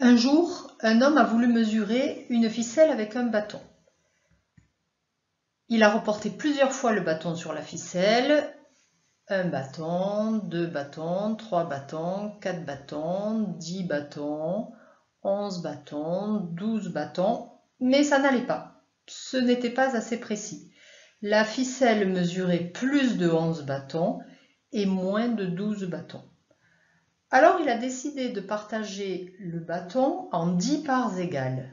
Un jour, un homme a voulu mesurer une ficelle avec un bâton. Il a reporté plusieurs fois le bâton sur la ficelle. 1 bâton, 2 bâtons, 3 bâtons, 4 bâtons, 10 bâtons, 11 bâtons, 12 bâtons, mais ça n'allait pas. Ce n'était pas assez précis. La ficelle mesurait plus de 11 bâtons et moins de 12 bâtons. Alors il a décidé de partager le bâton en 10 parts égales.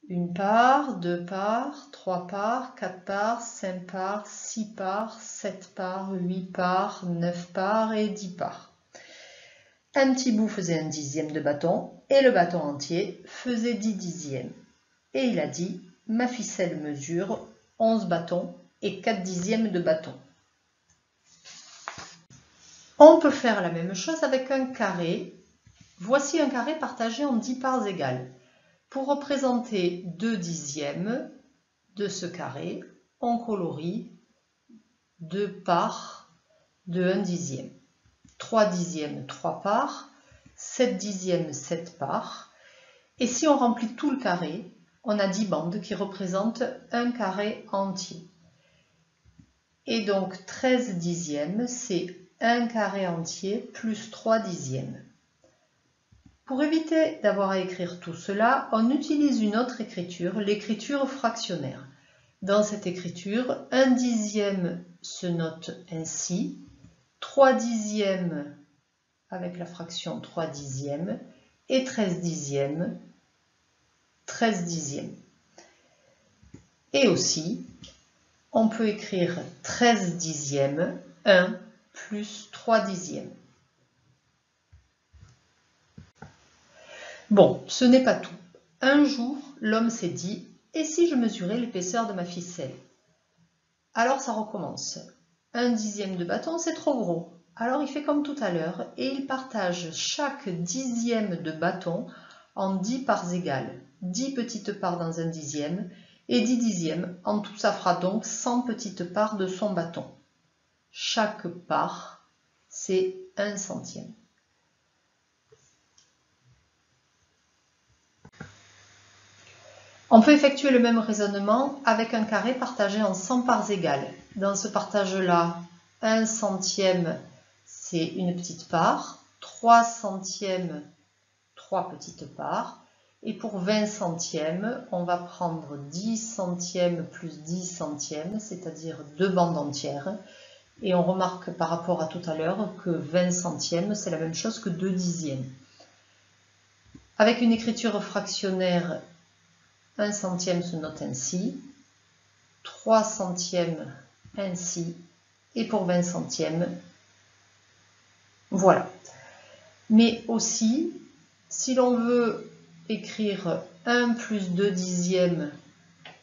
1 part, 2 parts, 3 parts, 4 parts, 5 parts, 6 parts, 7 parts, 8 parts, 9 parts et 10 parts. Un petit bout faisait 1/10 de bâton et le bâton entier faisait 10/10. Et il a dit, ma ficelle mesure 11 bâtons et 4/10 de bâton. On peut faire la même chose avec un carré. Voici un carré partagé en 10 parts égales. Pour représenter 2/10 de ce carré, on colorie 2 parts de 1/10. 3/10, 3 parts, 7/10, 7 parts. Et si on remplit tout le carré, on a 10 bandes qui représentent un carré entier. Et donc 13/10, c'est un carré entier plus 3/10. Pour éviter d'avoir à écrire tout cela, on utilise une autre écriture, l'écriture fractionnaire. Dans cette écriture, 1/10 se note ainsi, 3/10 avec la fraction 3/10 et 13/10, 13/10. Et aussi, on peut écrire 13/10, 1 plus 3/10. Bon, ce n'est pas tout. Un jour, l'homme s'est dit, et si je mesurais l'épaisseur de ma ficelle? Alors ça recommence. 1/10 de bâton, c'est trop gros. Alors il fait comme tout à l'heure et il partage chaque 10e de bâton en 10 parts égales. 10 petites parts dans 1/10 et 10/10. En tout, ça fera donc 100 petites parts de son bâton. Chaque part, c'est 1 centième. On peut effectuer le même raisonnement avec un carré partagé en 100 parts égales. Dans ce partage-là, 1 centième, c'est une petite part, 3 centièmes, 3 petites parts. Et pour 20 centièmes, on va prendre 10 centièmes plus 10 centièmes, c'est-à-dire 2 bandes entières. Et on remarque par rapport à tout à l'heure que 20 centièmes, c'est la même chose que 2/10. Avec une écriture fractionnaire, 1 centième se note ainsi, 3 centièmes ainsi, et pour 20 centièmes, voilà. Mais aussi, si l'on veut écrire 1 plus 2/10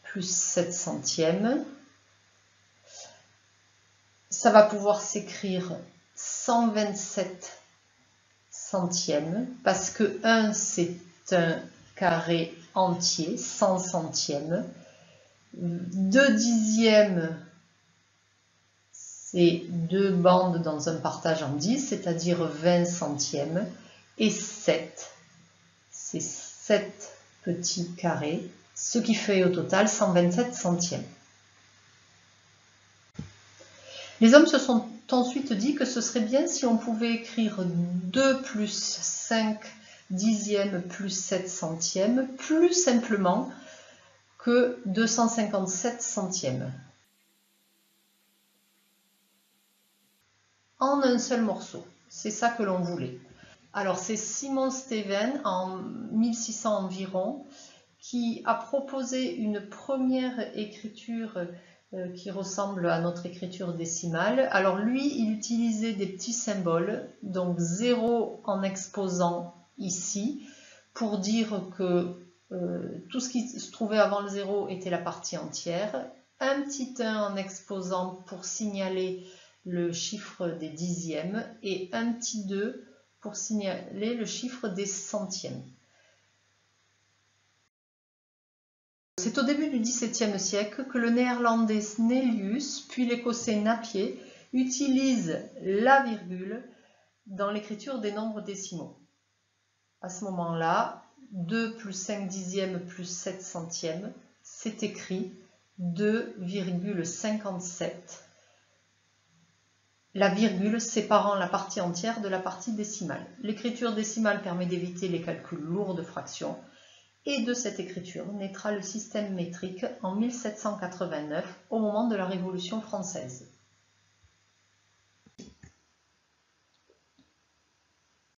plus 7 centièmes, ça va pouvoir s'écrire 127 centièmes, parce que 1 c'est un carré entier, 100 centièmes. 2/10, c'est 2 bandes dans un partage en 10, c'est-à-dire 20 centièmes. Et 7, c'est 7 petits carrés, ce qui fait au total 127 centièmes. Les hommes se sont ensuite dit que ce serait bien si on pouvait écrire 2 plus 5 dixièmes plus 7 centièmes plus simplement que 257 centièmes. En un seul morceau, c'est ça que l'on voulait. Alors c'est Simon Stevin en 1600 environ qui a proposé une première écriture qui ressemble à notre écriture décimale. Alors lui, il utilisait des petits symboles, donc 0 en exposant ici, pour dire que tout ce qui se trouvait avant le 0 était la partie entière, un petit 1 en exposant pour signaler le chiffre des dixièmes, et un petit 2 pour signaler le chiffre des centièmes. C'est au début du XVIIe siècle que le néerlandais Snellius, puis l'écossais Napier, utilisent la virgule dans l'écriture des nombres décimaux. à ce moment-là, 2 plus 5 dixièmes plus 7 centièmes, c'est écrit 2,57, la virgule séparant la partie entière de la partie décimale. L'écriture décimale permet d'éviter les calculs lourds de fractions, et de cette écriture naîtra le système métrique en 1789, au moment de la Révolution française.